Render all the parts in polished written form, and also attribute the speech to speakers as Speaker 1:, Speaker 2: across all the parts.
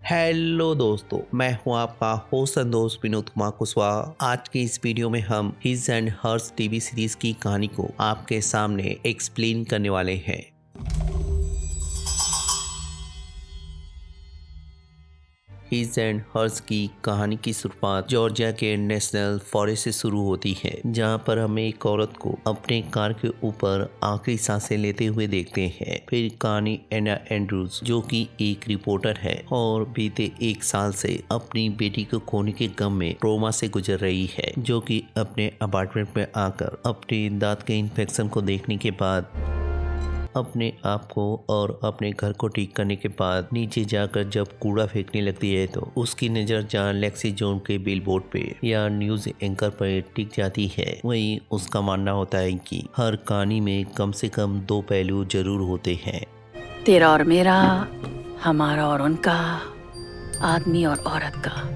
Speaker 1: Hello दोस्तों, मैं हूं आपका होस्ट संतोष विनोद कुमार कुशवाहा। आज की इस वीडियो में हम his and hers TV series की कहानी को आपके सामने एक्सप्लेन करने वाले हैं। हिज एंड हर्स की कहानी की शुरुआत जॉर्जिया के नेशनल फॉरेस्ट से शुरू होती है, जहां पर हमें एक औरत को अपने कार के ऊपर आखिरी सांसें लेते हुए देखते हैं। फिर कहानी एना एंड्रूज, जो कि एक रिपोर्टर है और बीते 1 साल से अपनी बेटी को खोने के गम में ट्रोमा से गुजर रही है, जो कि अपने अपार्टमेंट में आकर अपने दांत के इन्फेक्शन को देखने के बाद, अपने आप को और अपने घर को ठीक करने के बाद नीचे जाकर जब कूड़ा फेंकने लगती है तो उसकी नज़र जहाँ लेक्सी जोन के बिलबोर्ड पे या न्यूज़ एंकर पर टिक जाती है, वहीं उसका मानना होता है कि हर कहानी में कम से कम 2 पहलू जरूर होते हैं।
Speaker 2: तेरा और मेरा, हमारा और उनका, आदमी और औरत का।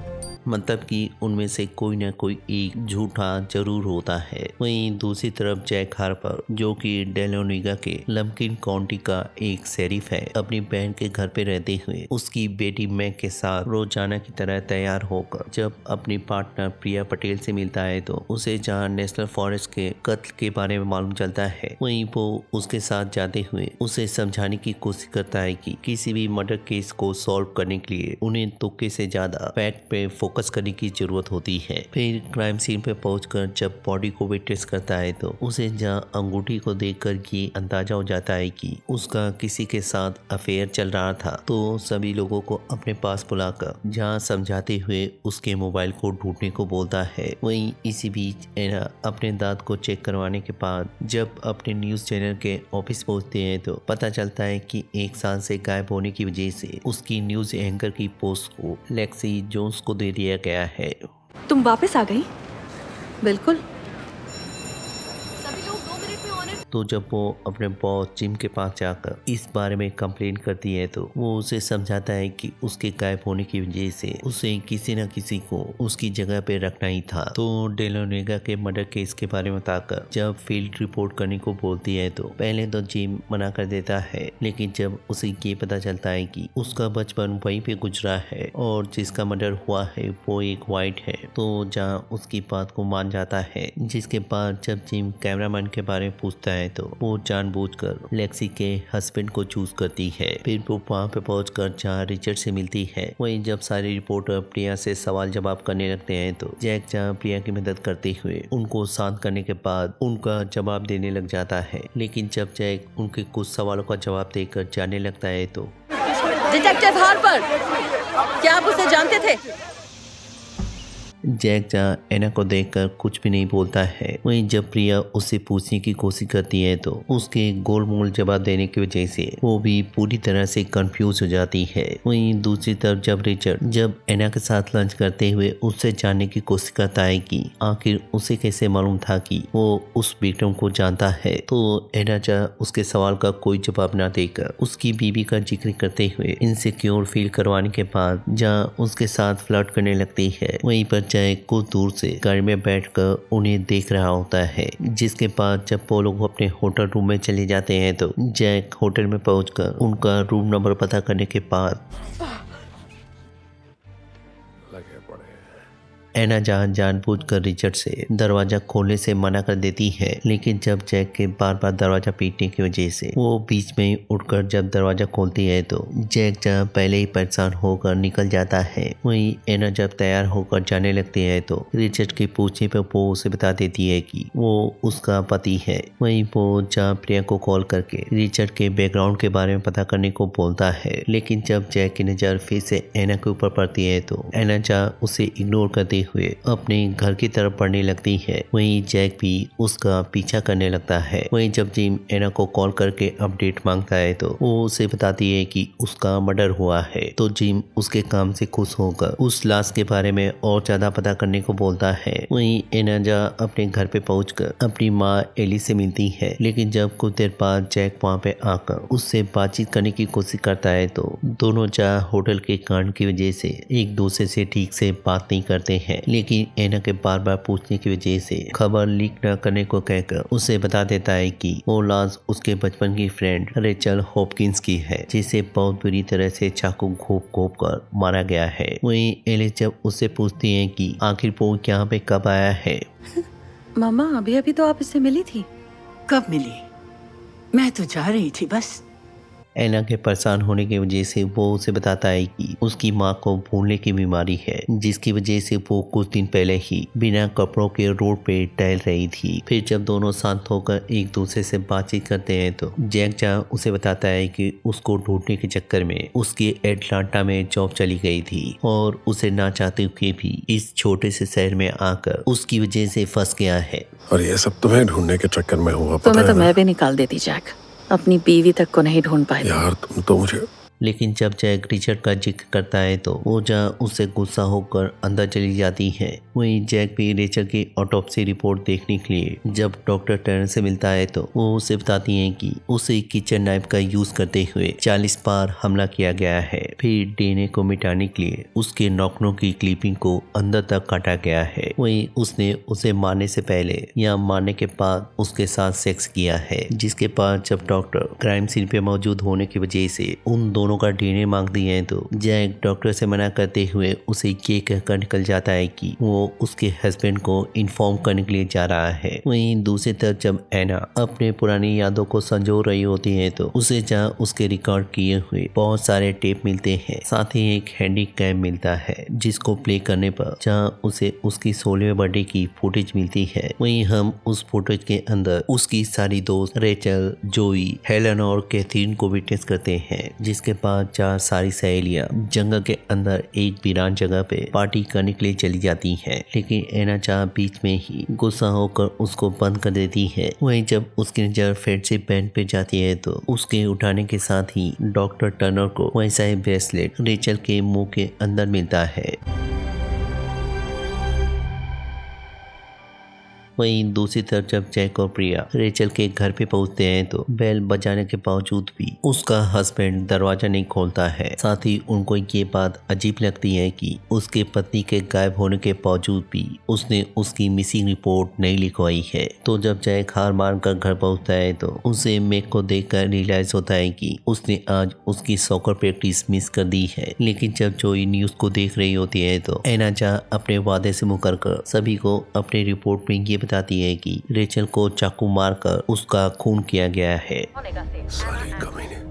Speaker 1: मतलब कि उनमें से कोई ना कोई एक झूठा जरूर होता है। वहीं दूसरी तरफ जैक हार्पर, जो कि डेलोनिगा के लम्किन काउंटी का एक शेरिफ है, अपनी बहन के घर पे रहते हुए उसकी बेटी मैग के साथ रोजाना की तरह तैयार होकर जब अपनी पार्टनर प्रिया पटेल से मिलता है तो उसे जहां नेशनल फॉरेस्ट के कत्ल के बारे में मालूम चलता है, वहीं वो उसके साथ जाते हुए उसे समझाने की कोशिश करता है कि किसी भी मर्डर केस को सॉल्व करने के लिए उन्हें तुक्के से ज्यादा फैक्ट पे फोकस करने की जरूरत होती है। फिर क्राइम सीन पे पहुंचकर जब बॉडी को विटनेस करता है तो उसे जहां अंगूठी को देखकर ये अंदाजा हो जाता है कि उसका किसी के साथ अफेयर चल रहा था, तो सभी लोगों को अपने पास बुलाकर जहां समझाते हुए उसके मोबाइल को ढूंढने को बोलता है। वहीं इसी बीच एना अपने दांत को चेक करवाने के बाद जब अपने न्यूज चैनल के ऑफिस पहुंचते हैं तो पता चलता है कि 1 साल से गायब होने की वजह से उसकी न्यूज एंकर की पोस्ट को लेक्सी जोन्स को दे दिया गया है।
Speaker 3: तुम वापस आ गई? बिल्कुल।
Speaker 1: तो जब वो अपने बॉस जिम के पास जाकर इस बारे में कंप्लेन करती है तो वो उसे समझाता है कि उसके गायब होने की वजह से उसे किसी न किसी को उसकी जगह पे रखना ही था। तो डेलोनिगा के मर्डर केस के बारे में बताकर जब फील्ड रिपोर्ट करने को बोलती है तो पहले तो जिम मना कर देता है, लेकिन जब उसे ये पता चलता है कि उसका बचपन वहीं पे गुजरा है और जिसका मर्डर हुआ है वो एक वाइट है, तो जहाँ उसकी बात को मान जाता है। जिसके बाद जब जिम कैमरामैन के बारे में पूछता है तो वो जानबूझकर लेक्सी के हस्बैंड को चूज करती है। फिर वो वहाँ पे पहुंचकर जहाँ रिचर्ड से मिलती है, वहीं जब सारे रिपोर्टर प्रिया से सवाल जवाब करने लगते हैं तो जैक जहाँ प्रिया की मदद करते हुए उनको शांत करने के बाद उनका जवाब देने लग जाता है। लेकिन जब जैक उनके कुछ सवालों का जवाब देकर जाने लगता है तो
Speaker 3: डिटेक्टिव हार्पर, क्या आप उसे जानते थे?
Speaker 1: जैक जहाँ एना को देखकर कुछ भी नहीं बोलता है। वहीं जब प्रिया उससे पूछने की कोशिश करती है तो उसके गोलमोल जवाब देने की वजह से वो भी पूरी तरह से कंफ्यूज हो जाती है। वहीं दूसरी तरफ जब रिचर्ड जब एना के साथ लंच करते हुए उससे जानने की कोशिश करता है कि आखिर उसे कैसे मालूम था कि वो उस विक्टिम को जानता है, तो एना जहाँ उसके सवाल का कोई जवाब न देकर उसकी बीवी का जिक्र करते हुए इनसिक्योर फील करवाने के बाद जहाँ उसके साथ फ्लर्ट करने लगती है। वहीं पर जैक कुछ दूर से गाड़ी में बैठकर उन्हें देख रहा होता है। जिसके बाद जब वो लोग अपने होटल रूम में चले जाते हैं तो जैक होटल में पहुंचकर उनका रूम नंबर पता करने के बाद एना जानबूझकर रिचर्ड से दरवाजा खोलने से मना कर देती है, लेकिन जब जैक के बार बार दरवाजा पीटने की वजह से वो बीच में उठकर जब दरवाजा खोलती है तो जैक जहाँ पहले ही परेशान होकर निकल जाता है। वहीं एना जब तैयार होकर जाने लगती है तो रिचर्ड के पूछने पर वो उसे बता देती है कि वो उसका पति है। वहीं वो जहाँ प्रिया को कॉल करके रिचर्ड के बैकग्राउंड के बारे में पता करने को बोलता है, लेकिन जब जैक की नजर फिर से एना के ऊपर पड़ती है तो एना जहाँ उसे इग्नोर करती हुए अपने घर की तरफ बढ़ने लगती है। वहीं जैक भी उसका पीछा करने लगता है। वहीं जब जिम एना को कॉल करके अपडेट मांगता है तो वो उसे बताती है कि उसका मर्डर हुआ है, तो जिम उसके काम से खुश होकर उस लाश के बारे में और ज्यादा पता करने को बोलता है। वहीं एना जहाँ अपने घर पे पहुंचकर अपनी माँ एली से मिलती है, लेकिन जब कुछ देर बाद जैक वहाँ पे आकर उससे बातचीत करने की कोशिश करता है तो दोनों जहाँ होटल के कांड की वजह से एक दूसरे से ठीक से बात नहीं करते हैं। है, लेकिन एना के बार बार पूछने की वजह से खबर लीक न करने को कहकर उसे बता देता है कि वो लाश उसके बचपन की फ्रेंड रेचल हॉपकिंस की है, जिसे बहुत बुरी तरह से चाकू घोंप कर मारा गया है। वहीं एलिस जब उससे पूछती है कि आखिर वो यहाँ पे कब आया है।
Speaker 2: मामा अभी अभी तो आप इससे मिली थी।
Speaker 4: कब मिली? मैं तो जा रही थी बस।
Speaker 1: एना के परेशान होने की वजह से वो उसे बताता है कि उसकी माँ को भूलने की बीमारी है, जिसकी वजह से वो कुछ दिन पहले ही बिना कपड़ों के रोड पे टहल रही थी। फिर जब दोनों शांत होकर एक दूसरे से बातचीत करते हैं तो जैक जहाँ उसे बताता है कि उसको ढूंढने के चक्कर में उसकी एटलांटा में जॉब चली गई थी और उसे ना चाहते हुए भी इस छोटे से शहर में आकर उसकी वजह से फंस गया है।
Speaker 5: और ये सब तुम्हें ढूंढने के चक्कर में हुआ, पता
Speaker 2: तुम्हें
Speaker 5: है
Speaker 2: तो
Speaker 5: ना?
Speaker 2: मैं भी निकाल देती जैक, अपनी बीवी तक को नहीं ढूंढ पाई।
Speaker 5: यार तुम तो मुझे
Speaker 1: लेकिन जब जैक रिचर्ड का जिक्र करता है तो वो जहाँ उससे गुस्सा होकर अंदर चली जाती है। वहीं जैक भी रिचर्ड की ऑटोप्सी रिपोर्ट देखने के लिए जब डॉक्टर टर्नर से मिलता है तो वो उसे बताती है कि उसे किचन नाइफ का यूज करते हुए 40 बार हमला किया गया है। फिर डीएनए को मिटाने के लिए उसके नाखूनों की क्लिपिंग को अंदर तक काटा गया है। वहीं उसने उसे मारने से पहले या मारने के बाद उसके साथ सेक्स किया है, जिसके बाद जब डॉक्टर क्राइम सीन पे मौजूद होने की वजह से उन दोनों का डीएनए मांग दिए हैं तो जैक डॉक्टर से मना करते हुए उसे ये कहकर निकल जाता है कि वो उसके हस्बैंड को इन्फॉर्म करने के लिए जा रहा है। वहीं दूसरी तरफ जब एना अपने पुरानी यादों को संजो रही होती है तो उसे जहाँ उसके रिकॉर्ड किए हुए बहुत सारे टेप मिलते हैं, साथ ही एक हैंडी कैम मिलता है जिसको प्ले करने पर जहाँ उसे उसकी 16वें बर्थडे की फुटेज मिलती है। वहीं हम उस फुटेज के अंदर उसकी सारी दोस्त रेचल, जोई, हेलन और कैथरीन को विटनेस करते हैं, जिसके बाद जहाँ सारी सहेलियां जंगल के अंदर एक वीरान जगह पे पार्टी करने के लिए चली जाती हैं, लेकिन एना जहाँ बीच में ही गुस्सा होकर उसको बंद कर देती है। वहीं जब उसकी नजर फ्रेंडशिप बैंड पे जाती है तो उसके उठाने के साथ ही डॉक्टर टर्नर को वैसा ही ब्रेसलेट रेचल के मुंह के अंदर मिलता है। वहीं दूसरी तरफ जब जैक और प्रिया रेचल के घर पे पहुंचते हैं तो बेल बजाने के बावजूद भी उसका हस्बैंड दरवाजा नहीं खोलता है। साथ ही उनको ये बात अजीब लगती है कि उसके पत्नी के गायब होने के बावजूद भी उसने उसकी मिसिंग रिपोर्ट नहीं लिखवाई है। तो जब जैक हार मान कर घर पहुंचता है तो उसे मेग को देखकर रियलाइज होता है कि उसने आज उसकी सॉकर प्रैक्टिस मिस कर दी है। लेकिन जब जोई न्यूज को देख रही होती है तो एना जहाँ अपने वादे से मुकर कर सभी को अपनी रिपोर्ट में ये बताती है कि रेचल को चाकू मारकर उसका खून किया गया है।
Speaker 5: साले कमीने,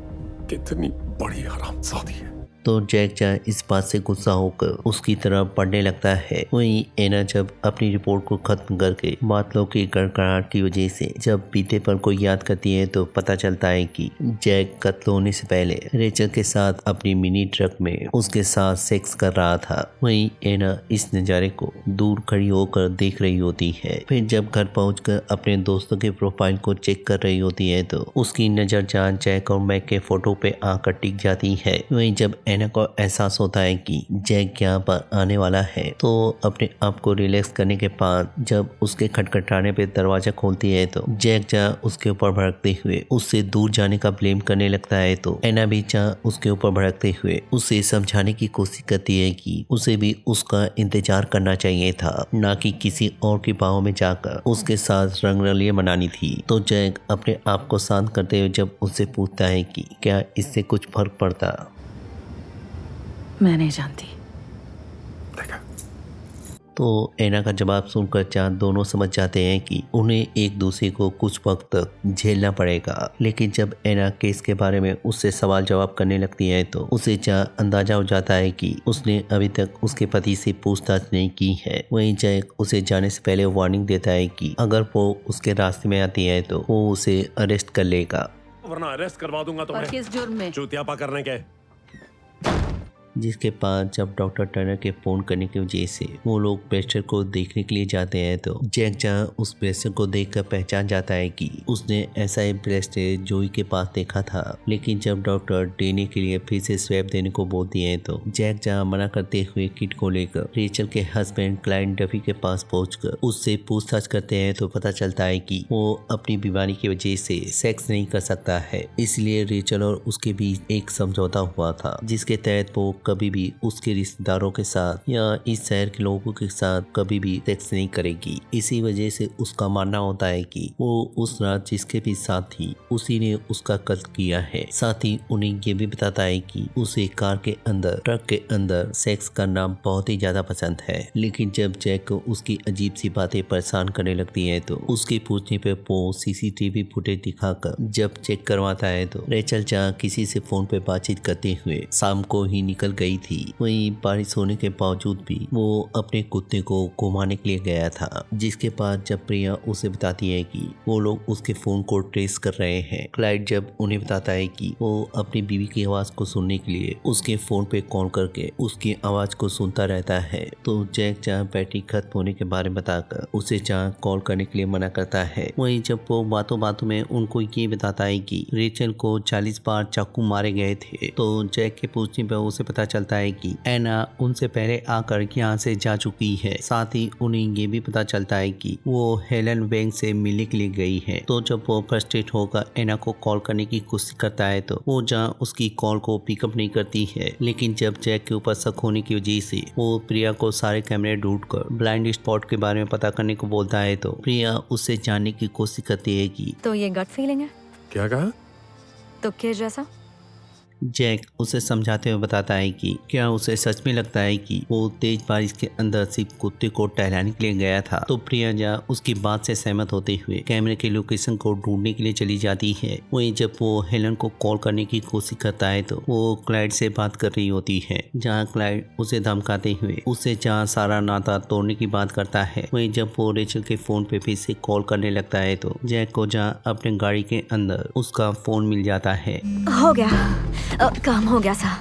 Speaker 5: कितनी बड़ी हरामजादी है।
Speaker 1: तो जैक जहाँ इस बात से गुस्सा होकर उसकी तरफ बढ़ने लगता है। वहीं एना जब अपनी रिपोर्ट को खत्म करके बादलों की गड़गड़ाहट की वजह से जब बीते पल को याद करती है तो पता चलता है कि जैक कत्ल होने से पहले रेचल के साथ अपनी मिनी ट्रक में उसके साथ सेक्स कर रहा था। वहीं एना इस नज़ारे को दूर खड़ी होकर देख रही होती है। फिर जब घर पहुंचकर अपने दोस्तों के प्रोफाइल को चेक कर रही होती है तो उसकी नज़र जहाँ जैक और मैक के फोटो पे आकर टिक जाती है। वहीं जब एना को एहसास होता है कि जैक यहाँ पर आने वाला है तो अपने आप को रिलैक्स करने के बाद जब उसके खटखटाने पे दरवाजा खोलती है तो जैक जहाँ उसके ऊपर भड़कते हुए उससे दूर जाने का ब्लेम करने लगता है तो एना भी जहाँ उसके ऊपर भड़कते हुए उसे समझाने की कोशिश करती है कि उसे भी उसका इंतजार करना चाहिए था, ना कि किसी और के बाहों में जाकर उसके साथ रंगरलियां मनानी थी। तो जैक अपने आप को शांत करते हुए जब उससे पूछता है कि क्या इससे कुछ फर्क पड़ता।
Speaker 2: मैं नहीं जानती।
Speaker 5: देखा,
Speaker 1: तो एना का जवाब सुनकर चांद दोनों समझ जाते हैं कि उन्हें एक दूसरे को कुछ वक्त तक झेलना पड़ेगा। लेकिन जब एना केस के बारे में उससे सवाल जवाब करने लगती है तो उसे चांद अंदाजा हो जाता है कि उसने अभी तक उसके पति से पूछताछ नहीं की है। वहीं जैक उसे जाने से पहले वार्निंग देता है कि अगर वो उसके रास्ते में आती है तो वो उसे अरेस्ट कर लेगा,
Speaker 5: वरना अरेस्ट करवा दूंगा
Speaker 3: और
Speaker 5: तुम्हें
Speaker 3: किस जुर्म में?
Speaker 5: चूतियापा करने के।
Speaker 1: जिसके बाद जब डॉक्टर टर्नर के फोन करने की वजह से वो लोग ब्रेस्टर को देखने के लिए जाते हैं तो जैक जहाँ उस ब्रेस्टर को देखकर पहचान जाता है कि उसने ऐसा ही ब्रेस्टर जोई के पास देखा था। लेकिन जब डॉक्टर डीएनए के लिए फिर से स्वैब देने को बोलती है तो जैक जहाँ मना करते हुए किट को लेकर रेचल के हस्बैंड क्लाइंट डफी के पास पहुंचकर उससे पूछताछ करते हैं तो पता चलता है कि वो अपनी बीमारी की वजह से सेक्स नहीं कर सकता है, इसलिए रेचल और उसके बीच एक समझौता हुआ था जिसके तहत वो कभी भी उसके रिश्तेदारों के साथ या इस शहर के लोगों के साथ कभी भी सेक्स नहीं करेगी। इसी वजह से उसका मानना होता है कि वो उस रात जिसके भी साथ थी उसी ने उसका कत्ल किया है। साथ ही उन्हें ये भी बताता है कि उसे कार के अंदर, ट्रक के अंदर सेक्स करना बहुत ही ज्यादा पसंद है। लेकिन जब जैक को उसकी अजीब सी बातें परेशान करने लगती है तो उसके पूछने पे वो सीसीटीवी फुटेज दिखाकर जब चेक करवाता है तो रेचल जहाँ किसी से फोन पे बातचीत करते हुए शाम को ही निकल गई थी। वहीं बारिश होने के बावजूद भी वो अपने कुत्ते को घुमाने के लिए गया था, जिसके बाद जब प्रिया उसे बताती है कि वो लोग उसके फोन को ट्रेस कर रहे हैं। क्लाइड जब उन्हें बताता है कि वो अपनी बीवी की आवाज को सुनने के लिए उसके फोन पे कॉल करके उसकी आवाज को सुनता रहता है तो जैक जहाँ बैटरी खत्म होने के बारे में बताकर उसे जहाँ कॉल करने के लिए मना करता है। वहीं जब वो बातों बातों में उनको ये बताता है कि रेचल को 40 बार चाकू मारे गए थे तो जैक के पूछने पर उसे पता चलता है कि एना उनसे पहले आकर यहाँ से जा चुकी है। साथ ही उन्हें ये भी पता चलता है कि वो हेलन वेंग से मिलने के लिए गई है। तो जब वो फ्रस्ट्रेट होकर एना को कॉल करने की कोशिश करता है तो वो जहाँ उसकी कॉल को पिकअप नहीं करती है। लेकिन जब जैक के ऊपर शक होने की वजह से वो प्रिया को सारे कैमरे ढूंढकर ब्लाइंड स्पॉट के बारे में पता करने को बोलता है तो प्रिया उससे जानने की कोशिश करती है कि
Speaker 6: तो ये गट फीलिंग है?
Speaker 5: क्या कहा?
Speaker 6: तुक्के जैसा?
Speaker 1: जैक उसे समझाते हुए बताता है कि क्या उसे सच में लगता है कि वो तेज बारिश के अंदर सिर्फ कुत्ते को टहलाने के लिए गया था। तो प्रिया जहाँ उसकी बात से सहमत होते हुए कैमरे के लोकेशन को ढूंढने के लिए चली जाती है। वहीं जब वो हेलन को कॉल करने की कोशिश करता है तो वो क्लाइड से बात कर रही होती है, जहाँ क्लाइड उसे धमकाते हुए उससे जहाँ सारा नाता तोड़ने की बात करता है। वहीं जब वो रेचल के फोन पे फिर से कॉल करने लगता है तो जैक को जहाँ अपने गाड़ी के अंदर उसका फोन मिल जाता है।
Speaker 6: हो गया, काम हो गया सा।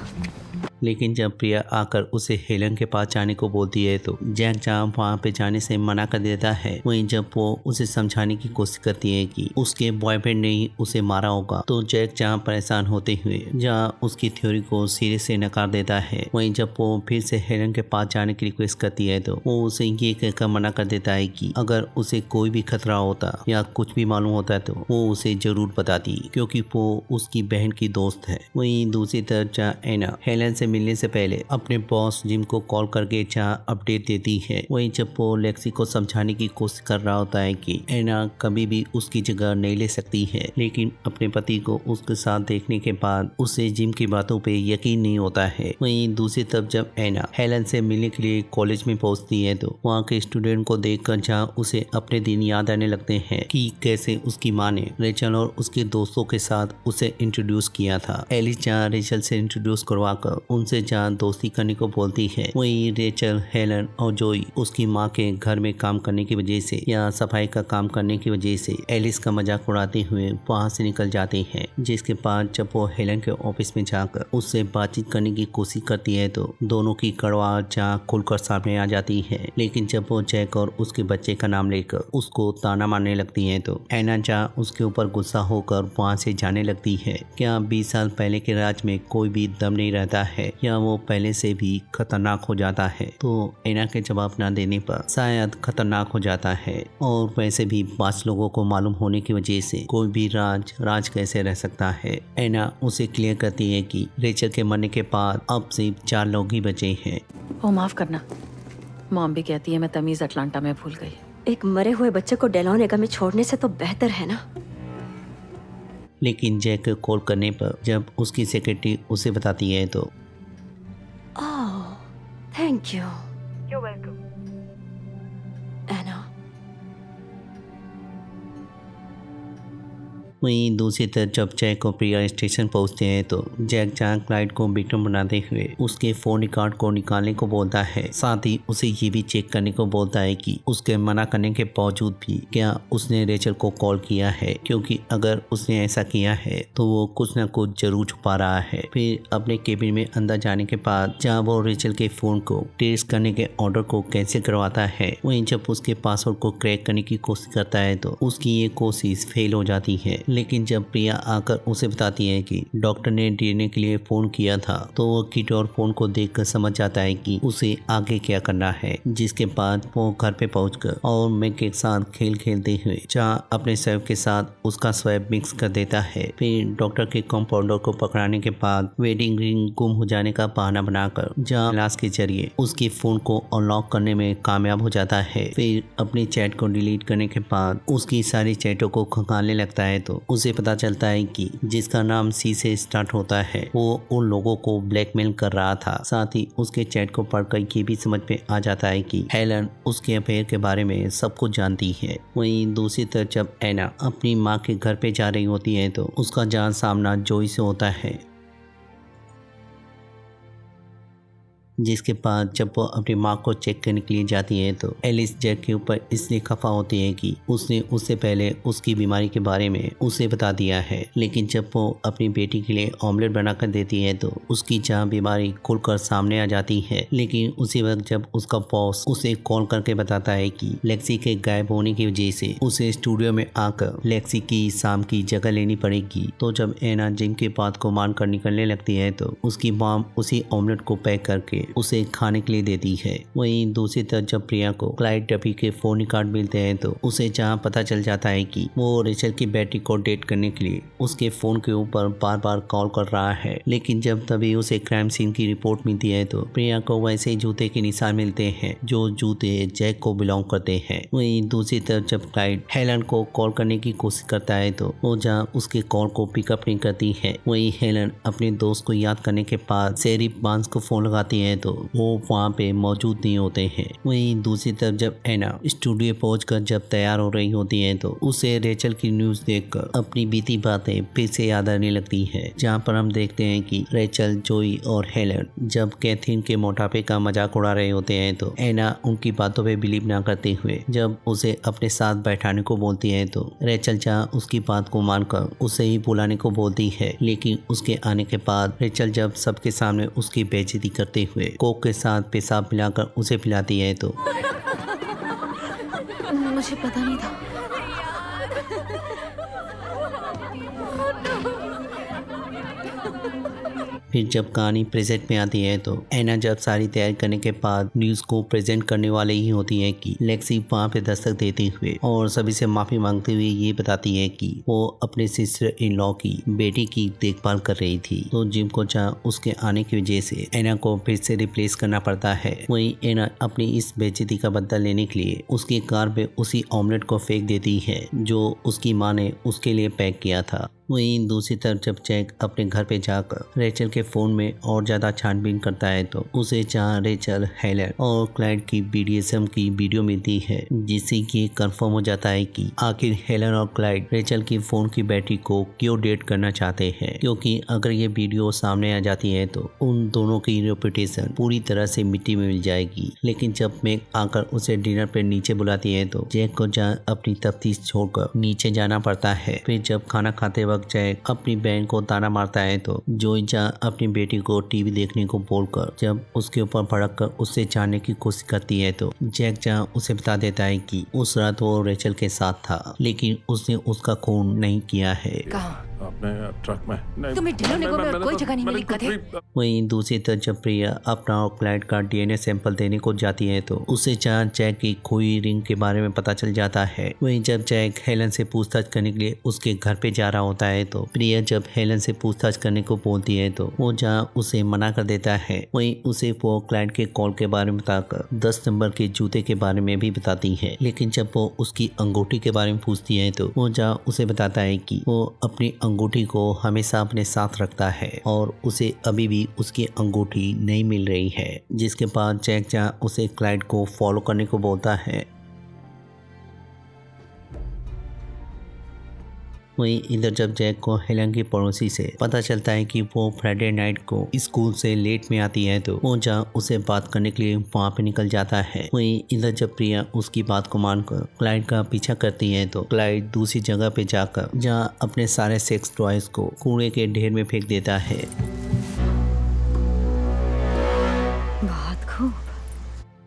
Speaker 1: लेकिन जब प्रिया आकर उसे हेलन के पास जाने को बोलती है तो जैक जहाँ वहाँ पे जाने से मना कर देता है। वहीं जब वो उसे समझाने की कोशिश करती है कि उसके बॉयफ्रेंड ने ही उसे मारा होगा तो जैक जहाँ परेशान होते हुए जहाँ उसकी थ्योरी को सिरे से नकार देता है। वहीं जब वो फिर से हेलन के पास जाने की रिक्वेस्ट करती है तो वो उसे ये कहकर मना कर देता है कि अगर उसे कोई भी खतरा होता या कुछ भी मालूम होता है तो वो उसे जरूर बताती, क्योंकि वो उसकी बहन की दोस्त है। वहीं दूसरी तरफ जहाँ एना हेलन से मिलने से पहले अपने बॉस जिम को कॉल करके जहाँ अपडेट देती है। वहीं जब वो लेक्सी को समझाने की कोशिश कर रहा होता है कि एना कभी भी उसकी जगह नहीं ले सकती है, लेकिन अपने पति को उसके साथ देखने के बाद उसे जिम की बातों पे यकीन नहीं होता है। वहीं दूसरी तरफ जब एना हेलन से मिलने के लिए कॉलेज में पहुंचती है तो वहाँ के स्टूडेंट को देखकर जहाँ उसे अपने दिन याद आने लगते हैं कि कैसे उसकी माँ ने रेचल और उसके दोस्तों के साथ उसे इंट्रोड्यूस किया था। एलिस जहाँ रेचल से इंट्रोड्यूस करवाकर उनसे जहाँ दोस्ती करने को बोलती है। वहीं रेचल, हेलन और जोई उसकी माँ के घर में काम करने की वजह से या सफाई का काम करने की वजह से एलिस का मजाक उड़ाते हुए वहाँ से निकल जाते हैं। जिसके बाद जब वो हेलन के ऑफिस में जाकर उससे बातचीत करने की कोशिश करती है तो दोनों की कड़वा जहाँ खुलकर सामने आ जाती है। लेकिन जब वो जैक और उसके बच्चे का नाम लेकर उसको ताना मारने लगती है तो एना जहाँ उसके ऊपर गुस्सा होकर वहाँ से जाने लगती है। क्या 20 साल पहले के राज में कोई भी दम नहीं रहता है या वो पहले से भी खतरनाक हो जाता है? तो एना के जवाब न देने पर शायद खतरनाक हो जाता है, और वैसे भी 5 लोगों को मालूम होने की वजह से कोई भी राज कैसे रह सकता है। एना उसे क्लियर करती है कि रेचल के मरने के बाद अब सिर्फ 4 लोग ही बचे हैं।
Speaker 2: ओ माफ करना, मॉम भी कहती है मैं तमीज अटलांटा में भूल गई।
Speaker 6: एक मरे हुए बच्चे को डेलोनेगा में छोड़ने से तो बेहतर है ना।
Speaker 1: लेकिन जैक कॉल करने पर जब उसकी सेक्रेटरी उसे बताती है तो
Speaker 6: ओह, थैंक यू। You're welcome. एना,
Speaker 1: वहीं दूसरी तरफ जब जैक और प्रिया स्टेशन पहुंचते हैं तो जैक जहाँ क्लाइड को विक्टिम बनाते हुए उसके फोन रिकॉर्ड को निकालने को बोलता है। साथ ही उसे ये भी चेक करने को बोलता है कि उसके मना करने के बावजूद भी क्या उसने रेचल को कॉल किया है, क्योंकि अगर उसने ऐसा किया है तो वो कुछ न कुछ जरूर छुपा रहा है। फिर अपने केबिन में अंदर जाने के बाद जहाँ वो रेचल के फोन को ट्रेस करने के ऑर्डर को कैंसिल करवाता है। वहीं जब उसके पासवर्ड को क्रैक करने की कोशिश करता है तो उसकी ये कोशिश फेल हो जाती है। लेकिन जब प्रिया आकर उसे बताती है कि डॉक्टर ने डीएनए के लिए फोन किया था तो वो किट और फोन को देखकर समझ जाता है कि उसे आगे क्या करना है। जिसके बाद वो घर पे पहुंचकर और मैक के साथ खेल खेलते हुए जहाँ अपने स्वैब के साथ उसका स्वैब मिक्स कर देता है। फिर डॉक्टर के कंपाउंडर को पकड़ाने के बाद वेडिंग रिंग गुम हो जाने का बहाना बनाकर जहाँ क्लास के जरिए उसके फोन को अनलॉक करने में कामयाब हो जाता है। फिर अपनी चैट को डिलीट करने के बाद उसकी सारी चैटों को खंगालने लगता है तो उसे पता चलता है कि जिसका नाम सी से स्टार्ट होता है वो उन लोगों को ब्लैकमेल कर रहा था। साथ ही उसके चैट को पढ़कर ये भी समझ में आ जाता है कि हेलन उसके अफेयर के बारे में सब कुछ जानती है। वहीं दूसरी तरफ जब एना अपनी माँ के घर पे जा रही होती है तो उसका जहाँ सामना जोई से होता है। जिसके बाद जब वो अपनी माँ को चेक करने के लिए जाती है तो एलिस जैक के ऊपर इसलिए खफा होती है कि उसने उससे पहले उसकी बीमारी के बारे में उसे बता दिया है। लेकिन जब वो अपनी बेटी के लिए ऑमलेट बनाकर देती है तो उसकी जहाँ बीमारी खुलकर सामने आ जाती है। लेकिन उसी वक्त जब उसका बॉस उसे कॉल करके बताता है कि लेक्सी के गायब होने की वजह से उसे स्टूडियो में आकर लेक्सी की शाम की जगह लेनी पड़ेगी, तो जब एना जिम के बात को मानकर निकलने लगती है तो उसकी मॉम उसी ऑमलेट को पैक करके उसे खाने के लिए देती है। वहीं दूसरी तरफ जब प्रिया को क्लाइड डफी के फोन कार्ड मिलते हैं तो उसे जहां पता चल जाता है कि वो रेचल की बेटी को डेट करने के लिए उसके फोन के ऊपर बार बार कॉल कर रहा है। लेकिन जब तभी उसे क्राइम सीन की रिपोर्ट मिलती है तो प्रिया को वैसे ही जूते के निशान मिलते हैं जो जूते जैक को बिलोंग करते हैं। वहीं दूसरी तरफ जब क्लाइड हेलन को कॉल करने की कोशिश करता है तो वो जहाँ उसके कॉल को पिकअप नहीं करती है। वहीं हेलन अपने दोस्त को याद करने के बाद शेरिफ बांस को फोन लगाती है तो वो वहाँ पे मौजूद नहीं होते हैं। वहीं दूसरी तरफ जब एना स्टूडियो पहुंचकर जब तैयार हो रही होती है तो उसे रेचल की न्यूज देखकर अपनी बीती बातें फिर से याद आने लगती है। जहाँ पर हम देखते हैं कि रेचल, जोई और हेलन जब कैथरीन के मोटापे का मजाक उड़ा रहे होते हैं तो एना उनकी बातों पे बिलीव ना करते हुए जब उसे अपने साथ बैठाने को बोलती है तो रेचल जहाँ उसकी बात को मानकर उसे ही बुलाने को बोलती है। लेकिन उसके आने के बाद रेचल जब सबके सामने उसकी बेइज्जती करते हुए कोक के साथ पेशाब मिलाकर उसे पिलाती है तो
Speaker 3: मुझे पता नहीं था।
Speaker 1: फिर जब कहानी प्रेजेंट में आती है तो एना जब सारी तैयारी करने के बाद न्यूज को प्रेजेंट करने वाले ही होती है कि लेक्सी वहाँ पे दस्तक देते हुए और सभी से माफी मांगते हुए ये बताती है कि वो अपने सिस्टर इन लॉ की बेटी की देखभाल कर रही थी। तो जिम को जहाँ उसके आने की वजह से एना को फिर से रिप्लेस करना पड़ता है। वहीं एना अपनी इस बेइज्जती का बदला लेने के लिए उसकी कार पे उसी ऑमलेट को फेंक देती है जो उसकी माँ ने उसके लिए पैक किया था। वहीं दूसरी तरफ जब जैक अपने घर पे जाकर रेचल के फोन में और ज्यादा छानबीन करता है तो उसे जहाँ रेचल, हेलन और क्लाइड की BDSM की वीडियो मिलती है जिससे ये कंफर्म हो जाता है कि आखिर हेलन और क्लाइड रेचल की फोन की बैटरी को क्यों डेट करना चाहते हैं, क्योंकि अगर ये वीडियो सामने आ जाती है तो उन दोनों की रेपुटेशन पूरी तरह से मिट्टी में मिल जाएगी। लेकिन जब मैक आकर उसे डिनर पे नीचे बुलाती है तो जैक को जहाँ अपनी तफ्तीश छोड़कर नीचे जाना पड़ता है। फिर जब खाना खाते वक्त जैक अपनी बहन को ताना मारता है तो जोई जहाँ अपनी बेटी को टीवी देखने को बोलकर जब उसके ऊपर भड़क कर उससे जानने की कोशिश करती है तो जैक जहाँ उसे बता देता है कि उस रात वो रेचल के साथ था लेकिन उसने उसका खून नहीं किया है।
Speaker 3: कहाँ?
Speaker 5: अपने ट्रक में नहीं,
Speaker 3: तुम्हें डिनर में कोई जगह नहीं मिली
Speaker 5: मैंने
Speaker 3: गधे।
Speaker 5: कुछ
Speaker 1: वहीं दूसरी तरफ जब प्रिया अपना और क्लाइड का DNA सैंपल देने को जाती है तो उसे जहाँ जैक की खोई रिंग के बारे में पता चल जाता है। वहीं जब जैक हेलन से पूछताछ करने के लिए उसके घर पे जा रहा होता है तो प्रिया जब हेलन से पूछताछ करने को बोलती है तो वो जहाँ उसे मना कर देता है। वहीं उसे वो क्लाइड के कॉल के बारे में बताकर 10 नंबर के जूते के बारे में भी बताती है। लेकिन जब वो उसकी अंगूठी के बारे में पूछती है तो वो जहाँ उसे बताता है कि वो अपनी अंगूठी को हमेशा अपने साथ रखता है और उसे अभी भी उसकी अंगूठी नहीं मिल रही है। जिसके बाद जैक जहाँ उसे क्लाइड को फॉलो करने को बोलता है। वहीं इधर जब जैक को हेलन की पड़ोसी से पता चलता है कि वो फ्राइडे नाइट को स्कूल से लेट में आती है तो वो जहाँ उसे बात करने के लिए वहाँ पे निकल जाता है। वहीं इधर जब प्रिया उसकी बात को मानकर क्लाइड का पीछा करती है तो क्लाइड दूसरी जगह पे जाकर जहाँ अपने सारे सेक्स टॉयज को कूड़े के ढेर में फेंक देता है।
Speaker 2: बहुत खूब।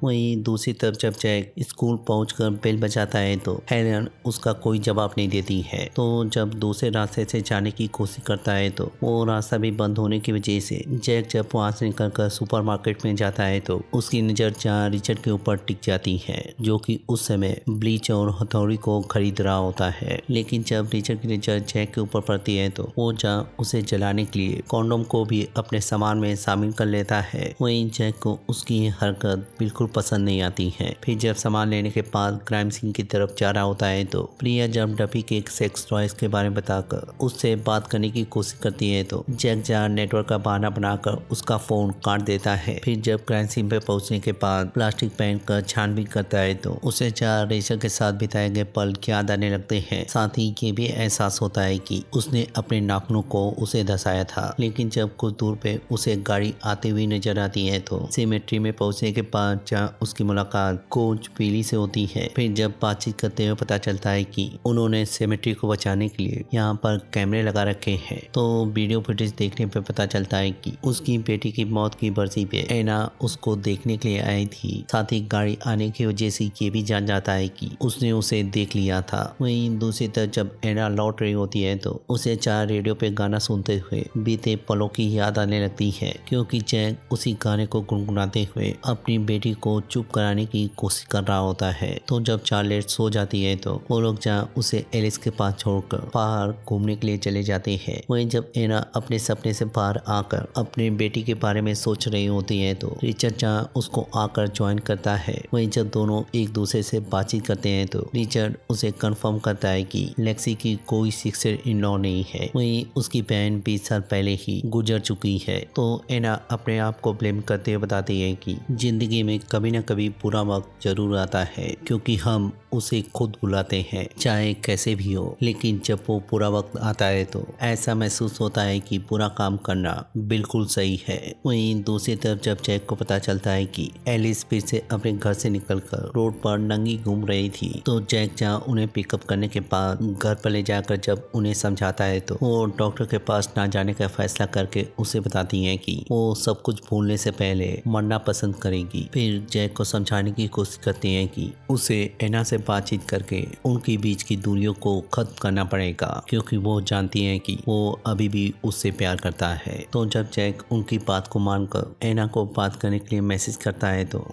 Speaker 1: वहीं दूसरी तरफ जब जैक स्कूल पहुंचकर बेल बजाता है तो हेलन उसका कोई जवाब नहीं देती है। तो जब दूसरे रास्ते से जाने की कोशिश करता है तो वो रास्ता भी बंद होने की वजह से जैक जब वहाँ से निकलकर सुपरमार्केट में जाता है तो उसकी नज़र जहाँ रिचर्ड के ऊपर टिक जाती है, जो कि उस समय ब्लीच और हथौड़ी को खरीद रहा होता है। लेकिन जब रिचर्ड की नज़र जैक के ऊपर पड़ती है तो वो जहाँ उसे जलाने के लिए कॉन्डोम को भी अपने सामान में शामिल कर लेता है। वहीं जैक को उसकी ये हरकत बिल्कुल पसंद नहीं आती है। फिर जब सामान लेने के बाद क्राइम सीन की तरफ जा रहा होता है तो प्रिया जब डफी के एक सेक्स टॉयज के बारे में बताकर उससे बात करने की कोशिश करती है तो जैक जहाँ नेटवर्क का बहाना बनाकर उसका फोन काट देता है। फिर जब क्राइम सीन पे पहुंचने के बाद प्लास्टिक पेन का छानबीन करता है तो उसे जहाँ रेचल के साथ बिताए गए पल याद आने लगते हैं। साथ ही ये भी एहसास होता है कि उसने अपने नाखूनों को उसे धसाया था। लेकिन जब कुछ दूर पे उसे गाड़ी आती हुई नजर आती है तो सिमेट्री में पहुंचने के बाद जहाँ उसकी मुलाकात कोच पीली से होती है। फिर जब बातचीत करते हुए पता चलता है कि उन्होंने सिमेट्री को बचाने के लिए यहाँ पर कैमरे लगा रखे हैं। तो वीडियो फुटेज देखने पे पता चलता है कि उसकी बेटी की मौत की बरसी पे एना उसको देखने के लिए आई थी। साथ ही गाड़ी आने की वजह से ये भी जान जाता है कि उसने उसे देख लिया था। वहीं दूसरी तरफ जब एना लौट रही होती है तो उसे चार रेडियो पे गाना सुनते हुए बीते पलों की याद आने लगती है, क्योंकि जैक उसी गाने को गुनगुनाते हुए अपनी बेटी को चुप कराने की कोशिश कर रहा होता है। तो जब चार्लेट सो जाती है तो वो लोग जहाँ उसे एलिस के पास छोड़कर बाहर घूमने के लिए चले जाते हैं। वहीं जब एना अपने सपने से बाहर आकर अपनी बेटी के बारे में सोच रही होती है तो रिचर्ड जहाँ उसको आकर ज्वाइन करता है। वहीं जब दोनों एक दूसरे से बातचीत करते हैं तो रिचर्ड उसे कंफर्म करता है कि लेक्सी की कोई सिस्टर इन लॉ नहीं है। वहीं उसकी बहन 20 साल पहले ही गुजर चुकी है। तो एना अपने आप को ब्लेम करते हुए बताती है कि जिंदगी में कभी न कभी बुरा वक्त जरूर आता है, क्योंकि हम उसे खुद बुलाते हैं चाहे कैसे भी हो। लेकिन जब वो बुरा वक्त आता है तो ऐसा महसूस होता है कि बुरा काम करना बिल्कुल सही है। वहीं दूसरी तरफ जब जैक को पता चलता है कि एलिस फिर से अपने घर से निकलकर रोड पर नंगी घूम रही थी तो जैक जहाँ उन्हें पिकअप करने के बाद घर पर ले जाकर जब उन्हें समझाता है तो वो डॉक्टर के पास ना जाने का फैसला करके उसे बताती है कि वो सब कुछ भूलने से पहले मरना पसंद करेगी। फिर जैक को समझाने की कोशिश करती है कि उसे एना से बातचीत करके उनके बीच की दूरियों को खत्म करना पड़ेगा, क्योंकि वो जानती है कि वो अभी भी उससे प्यार करता है। तो जब जैक उनकी बात को मानकर एना को बात करने के लिए मैसेज करता है तो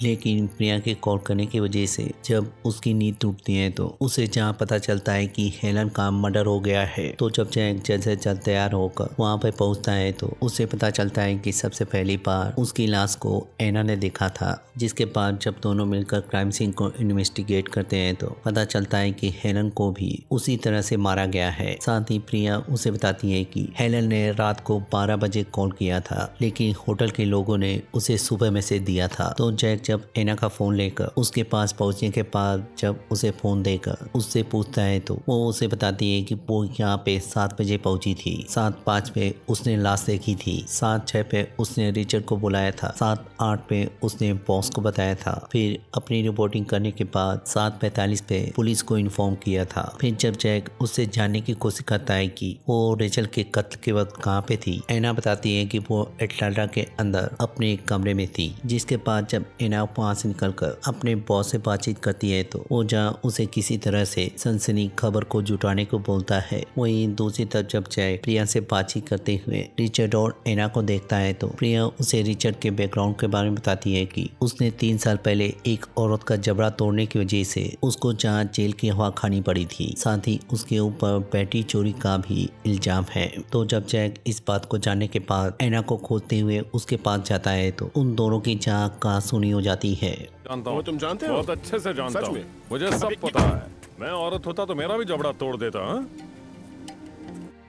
Speaker 1: लेकिन प्रिया के कॉल करने की वजह से जब उसकी नींद टूटती है तो उसे जहाँ पता चलता है कि हेलन का मर्डर हो गया है। तो जब जैक जल्द से जल्द तैयार होकर वहाँ पे पहुँचता है तो उसे पता चलता है कि सबसे पहली बार उसकी लाश को एना ने देखा था। जिसके बाद जब दोनों मिलकर क्राइम सीन को इन्वेस्टिगेट करते हैं तो पता चलता है कि हेलन को भी उसी तरह से मारा गया है। साथ ही प्रिया उसे बताती है कि हेलन ने रात को 12 बजे कॉल किया था, लेकिन होटल के लोगों ने उसे सुबह मैसेज दिया था। तो जैक जब एना का फोन लेकर उसके पास पहुंचने के बाद जब उसे फोन देकर उससे पूछता है तो वो उसे बताती है कि वो यहाँ पे 7 बजे पहुंची थी, 7:05 पे उसने लाश देखी थी, 7:06 पे उसने रिचर्ड को बुलाया था, 7:08 पे उसने बॉस को बताया था। फिर अपनी रिपोर्टिंग करने के बाद 7:45 पे पुलिस को इन्फॉर्म किया था। फिर जब जैक उससे जानने की कोशिश करता है कि वो रेचल के कत्ल के वक्त कहाँ पे थी, एना बताती है कि वो एटलांटा के अंदर अपने कमरे में थी। जिसके बाद जब एना वहाँ से निकलकर अपने बॉस से बातचीत करती है तो वो जहाँ उसे किसी तरह से सनसनी खबर को जुटाने को बोलता है। वहीं दूसरी तरफ जब जैक प्रिया से बातचीत करते हुए रिचर्ड और एना को देखता है तो प्रिया उसे रिचर्ड के बैकग्राउंड के बारे में बताती है कि उसने 3 साल पहले एक औरत का जबड़ा तोड़ने की वजह से उसको जहाँ जेल की हवा खानी पड़ी थी। साथ ही उसके ऊपर बैटरी चोरी का भी इल्जाम है। तो जब जैक इस बात को जानने के बाद एना को खोजते हुए उसके पास जाता है तो उन दोनों की जहाँ कहासुनी हो जाती है।
Speaker 5: जानता हूँ, तुम जानते हो?
Speaker 7: बहुत अच्छे से जानता
Speaker 5: सच
Speaker 7: हूँ,
Speaker 5: में?
Speaker 7: मुझे सब पता है। मैं औरत होता तो मेरा भी जबड़ा तोड़ देता। हाँ?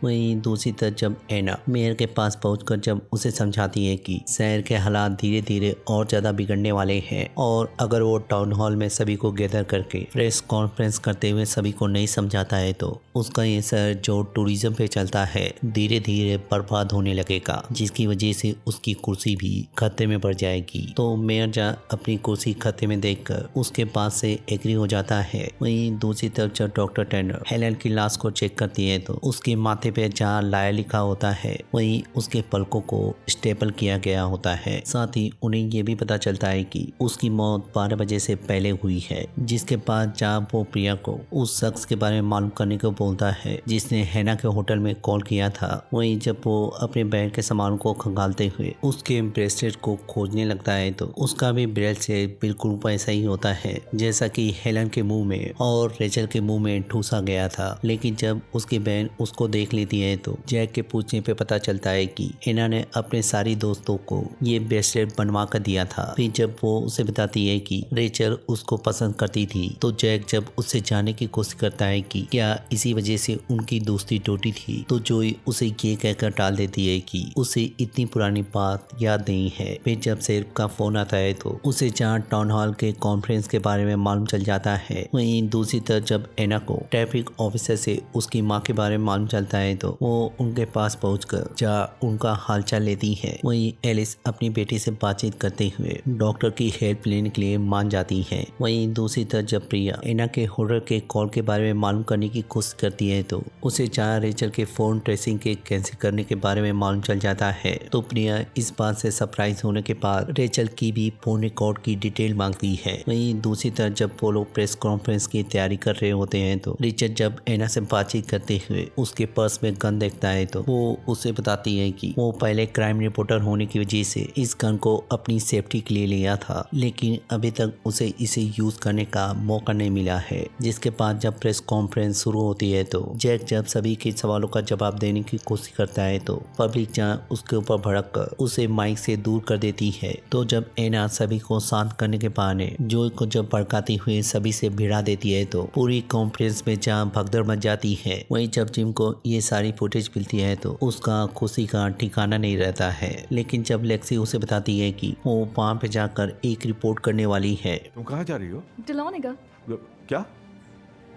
Speaker 1: वहीं दूसरी तरफ जब एना मेयर के पास पहुंचकर जब उसे समझाती है कि शहर के हालात धीरे धीरे और ज्यादा बिगड़ने वाले हैं और अगर वो टाउन हॉल में सभी को गैदर करके प्रेस कॉन्फ्रेंस करते हुए सभी को नहीं समझाता है तो उसका ये शहर जो टूरिज्म पे चलता है धीरे धीरे बर्बाद होने लगेगा, जिसकी वजह से उसकी कुर्सी भी खतरे में पड़ जाएगी। तो मेयर जहाँ अपनी कुर्सी खतरे में देखकर उसके पास से एग्री हो जाता है। वहीं दूसरी तरफ जब डॉक्टर टर्नर हेलन की लाश को चेक करती है तो उसके माथे पे जहाँ लाया लिखा होता है वहीं उसके पलकों को स्टेपल किया गया होता है। साथ ही उन्हें ये भी पता चलता है कि उसकी मौत 12 बजे से पहले हुई है, जिसके बाद जहाँ वो प्रिया को उस शख्स के बारे में मालूम करने को बोलता है जिसने हैना के होटल में कॉल किया था। वहीं जब वो अपने बैग के सामान को खंगालते हुए उसके ब्रेसलेट को खोजने लगता है तो उसका भी ब्रेसलेट बिल्कुल वैसा ही होता है जैसा कि हेलन के मुंह में और रेचल के मुंह में ठूसा गया था। लेकिन जब उसकी बहन उसको देख लेती है तो जैक के पूछने पे पता चलता है कि हैना ने अपने सारी दोस्तों को ये ब्रेसलेट बनवा कर दिया था। फिर जब वो उसे बताती है कि रेचल उसको पसंद करती थी तो जैक जब उससे जानने की कोशिश करता है कि क्या इसी वजह से उनकी दोस्ती टूटी थी तो जोई उसे ये कहकर टाल देती है कि उसे इतनी पुरानी बात याद नहीं है। फिर जब सेर्फ का फोन आता है तो उसे जहाँ टाउन हॉल के कॉन्फ्रेंस के बारे में मालूम चल जाता है। वहीं दूसरी तरफ जब एना को ट्रैफिक ऑफिसर से उसकी माँ के बारे में मालूम चलता है तो वो उनके पास पहुंचकर जहाँ उनका हालचाल लेती है। वहीं एलिस अपनी बेटी से बातचीत करते हुए डॉक्टर की हेल्प लेने के लिए मान जाती है। वहीं दूसरी तरफ जब प्रिया एना के होटल के कॉल के बारे में मालूम करने की कोशिश करती है तो उसे जहाँ रेचल के फोन ट्रेसिंग के कैंसिल करने के बारे में मालूम चल जाता है तो प्रिया इस बात से सरप्राइज होने के बाद रेचल की भी फोन रिकॉर्ड की डिटेल मांगती है। वहीं दूसरी तरफ जब वो लोग प्रेस कॉन्फ्रेंस की तैयारी कर रहे होते हैं तो रिचर्ड जब एना से बातचीत करते हुए उसके पर्स में गन देखता है तो वो उसे बताती है कि वो पहले क्राइम रिपोर्टर होने की वजह से इस गन को अपनी सेफ्टी के लिए लिया था, लेकिन अभी तक उसे इसे यूज करने का मौका नहीं मिला है। जिसके बाद जब प्रेस कॉन्फ्रेंस शुरू होती है तो जैक जब सभी के सवालों का जवाब देने की कोशिश करता है तो पब्लिक जहाँ उसके ऊपर भड़क कर उसे माइक से दूर कर देती है। तो जब एना सभी को शांत करने के बहाने जोई को जब भड़काती हुई सभी से भिड़ा देती है तो पूरी कॉन्फ्रेंस में जहाँ भगदड़ मच जाती है। वहीं जब जिम को ये सारी फुटेज मिलती है तो उसका खुशी का ठिकाना नहीं रहता है। लेकिन जब लेक्सी उसे बताती है कि वो वहाँ पे जाकर एक रिपोर्ट करने वाली है।
Speaker 5: तुम कहाँ जा रही हो?
Speaker 7: डिलॉनेगा
Speaker 5: क्या?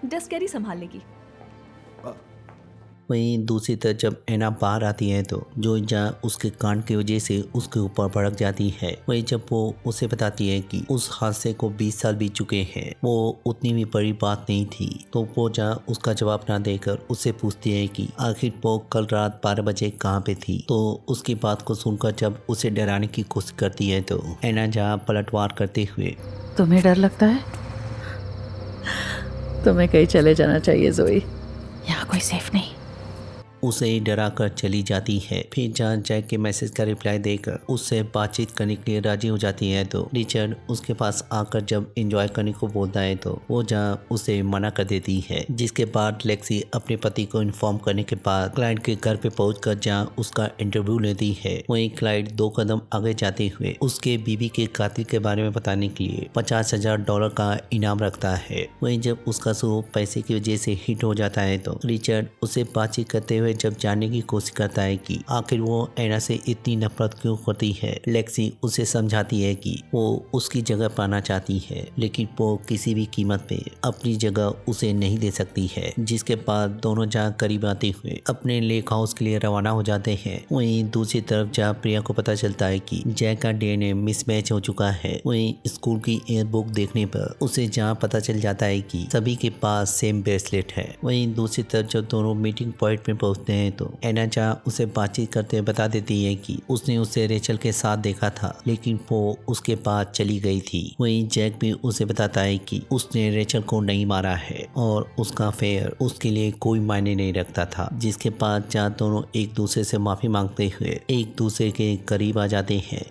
Speaker 7: डेस्क कैरी संभालने की।
Speaker 1: वहीं दूसरी तरफ जब एना बाहर आती है तो जो जहाँ उसके कांड की वजह से उसके ऊपर भड़क जाती है। वहीं जब वो उसे बताती है कि उस हादसे को 20 साल बीत चुके हैं, वो उतनी भी बड़ी बात नहीं थी, तो वो जहाँ उसका जवाब ना देकर उससे पूछती है कि आखिर वो कल रात 12 बजे कहाँ पे थी। तो उसकी बात को सुनकर जब उसे डराने की कोशिश करती है तो एना जहाँ पलटवार करते हुए,
Speaker 2: तुम्हें डर लगता है? तुम्हें कहीं चले जाना चाहिए जोई, यहाँ कोई सेफ नहीं।
Speaker 1: उसे डरा कर चली जाती है। फिर जहाँ जैक के मैसेज का रिप्लाई देकर उससे बातचीत करने के लिए राजी हो जाती है तो रिचर्ड उसके पास आकर जब एंजॉय करने को बोलता है तो वो जहाँ उसे मना कर देती है। जिसके बाद लेक्सी अपने पति को इन्फॉर्म करने के बाद क्लाइंट के घर पे पहुंचकर जहाँ उसका इंटरव्यू लेती है। वहीं क्लाइंट 2 कदम आगे जाते हुए उसके बीवी के कातिल के बारे में बताने के लिए $50,000 का इनाम रखता है। वहीं जब उसका शो पैसे की वजह से हिट हो जाता है तो रिचर्ड उसे बातचीत करते हुए जब जानने की कोशिश करता है कि आखिर वो एना से इतनी नफरत क्यों करती है। लेक्सी उसे समझाती है कि वो उसकी जगह पाना चाहती है, लेकिन वो किसी भी कीमत पे अपनी जगह उसे नहीं दे सकती है। जिसके बाद दोनों जहाँ करीब आते हुए अपने लेक हाउस के लिए रवाना हो जाते हैं। वहीं दूसरी तरफ जहाँ प्रिया को पता चलता है कि जैक का DNA मिसमैच हो चुका है, वहीं स्कूल की एयरबुक देखने पर उसे जहाँ पता चल जाता है कि सभी के पास सेम ब्रेसलेट है। वहीं दूसरी तरफ जब दोनों मीटिंग पॉइंट में पहुंचते हैं तो एना जहाँ उसे बातचीत करते हुए बता देती है कि उसने उसे रेचल के साथ देखा था, लेकिन वो उसके बाद चली गई थी। वहीं जैक भी उसे बताता है कि उसने रेचल को नहीं मारा है और उसका अफेयर उसके लिए कोई मायने नहीं रखता था। जिसके बाद जहाँ दोनों एक दूसरे से माफी मांगते हुए एक दूसरे के करीब आ जाते हैं।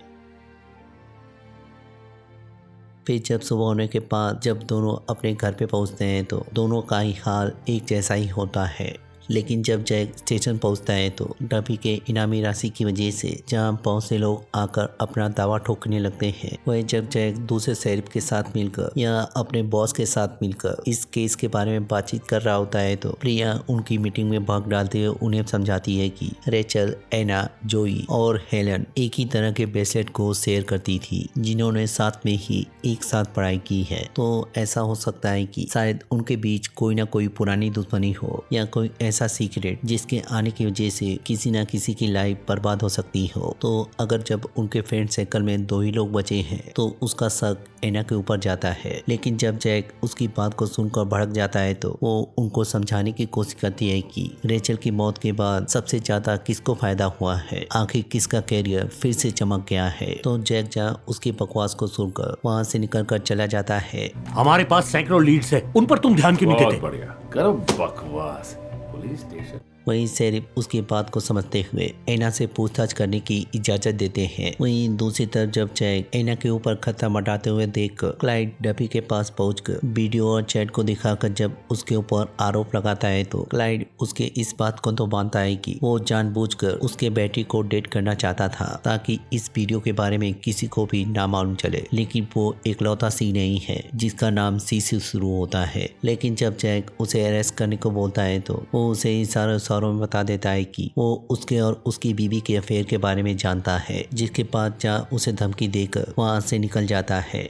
Speaker 1: फिर जब सुबह होने के बाद जब दोनों अपने घर पे पहुंचते हैं तो दोनों का ही हाल एक जैसा ही होता है। लेकिन जब जैक स्टेशन पहुंचता है तो डफी के इनामी राशि की वजह से जहां बहुत से लोग आकर अपना दावा ठोकने लगते हैं। वही जब जैक दूसरे शेरिफ के साथ मिलकर या अपने बॉस के साथ मिलकर इस केस के बारे में बातचीत कर रहा होता है तो प्रिया उनकी मीटिंग में भाग डालते हुए उन्हें समझाती है कि रेचल, एना, जोई और हेलन एक ही तरह के ब्रेसलेट को शेयर करती थी जिन्होंने साथ में ही एक साथ पढ़ाई की है। तो ऐसा हो सकता है कि शायद उनके बीच कोई ना कोई पुरानी दुश्मनी हो या कोई ऐसा सीक्रेट जिसके आने की वजह से किसी ना किसी की लाइफ बर्बाद हो सकती हो। तो अगर जब उनके फ्रेंड सर्कल में 2 ही लोग बचे हैं तो उसका शक एना के ऊपर जाता है। लेकिन जब जैक उसकी बात को सुनकर भड़क जाता है तो वो उनको समझाने की कोशिश करती है कि रेचल की मौत के बाद सबसे ज्यादा किसको फायदा हुआ है, आखिर किसका कैरियर फिर से चमक गया है। तो जैक जहाँ उसकी बकवास को सुनकर वहाँ से निकलकर चला जाता है।
Speaker 8: हमारे पास सैकड़ों लीड्स है, उन पर तुम ध्यान क्यों नहीं
Speaker 5: बहुत
Speaker 8: देते?
Speaker 5: बढ़िया, करो बकवास। Police station.
Speaker 1: वहीं शेरिफ उसकी बात को समझते हुए एना से पूछताछ करने की इजाजत देते हैं। वहीं दूसरी तरफ जब जैक एना के ऊपर खतरा मंडाते हुए देखकर क्लाइड डफी के पास पहुंचकर वीडियो और चैट को दिखाकर जब उसके ऊपर आरोप लगाता है तो क्लाइड उसके इस बात को तो मानता है कि वो जानबूझकर उसके बेटी को डेट करना चाहता था ताकि इस वीडियो के बारे में किसी को भी ना मालूम चले। लेकिन वो एकलौता सी नहीं है जिसका नाम सी से शुरू होता है। लेकिन जब जैक उसे अरेस्ट करने को बोलता है तो वो उसे इशारों में बता देता है कि वो उसके और उसकी बीवी के अफेयर के बारे में जानता है, जिसके बाद जहाँ उसे धमकी देकर वहां से निकल जाता है।